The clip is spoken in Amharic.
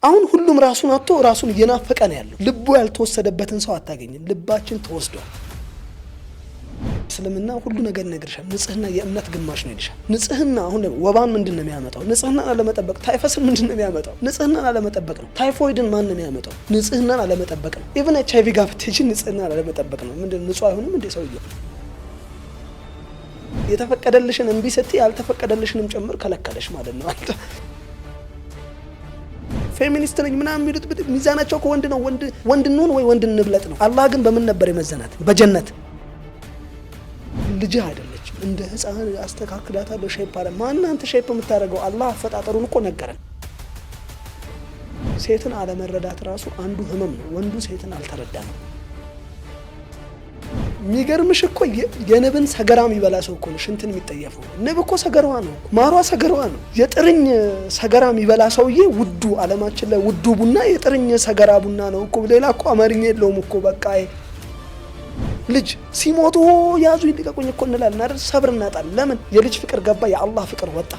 አሁን ሁሉም ራሱን አጥቶ ራሱን እየናፈቀ ነው ያለው። ልቡ ያልተወሰደበትን ሰው አታገኝም። ልባችን ተወስዷል። እስልምና ሁሉ ነገር ይነግርሻል። ንጽህና የእምነት ግማሽ ነው ይልሻል። ንጽህና አሁን ወባን ምንድነው የሚያመጣው? ንጽህናን አለመጠበቅ። ታይፈስን ምንድነው የሚያመጣው? ንጽህናን አለመጠበቅ ነው። ታይፎይድን ማን ነው የሚያመጣው? ንጽህናን አለመጠበቅ ነው። ኢቭን HIV ጋር ብትሄጂ ንጽህናን አለመጠበቅ ነው። ምንድነው ንጹህ አይሆንም እንዴ ሰውዬው? የተፈቀደልሽን እንቢ ስትይ ያልተፈቀደልሽንም ጭምር ከለከለሽ ማለት ነው። አንተ ፌሚኒስት ነኝ ምናምን የሚሉት ሚዛናቸው ከወንድ ነው። ወንድ እንሁን ወይ ወንድ እንብለጥ ነው። አላህ ግን በምን ነበር የመዘናት? በጀነት። ልጅ አይደለችም። እንደ ህፃን አስተካክላታለሁ ሼፕ አለ። ማን አንተ ሼፕ የምታደርገው? አላህ አፈጣጠሩን እኮ ነገረን። ሴትን አለመረዳት ራሱ አንዱ ህመም ነው። ወንዱ ሴትን አልተረዳም። የሚገርምሽ እኮ የንብን ሰገራ የሚበላ ሰው እኮ ነው ሽንትን የሚጠየፈው። ንብ እኮ ሰገራዋ ነው፣ ማሯ ሰገራዋ ነው። የጥርኝ ሰገራ የሚበላ ሰውዬ ውዱ ዓለማችን ላይ ውዱ ቡና የጥርኝ ሰገራ ቡና ነው እኮ። ሌላ እኮ አማርኛ የለውም እኮ። በቃ ልጅ ሲሞቱ ያዙ ይልቀቁኝ እኮ እንላለን አይደል? ሰብር እናጣለን። ለምን? የልጅ ፍቅር ገባ፣ የአላህ ፍቅር ወጣ።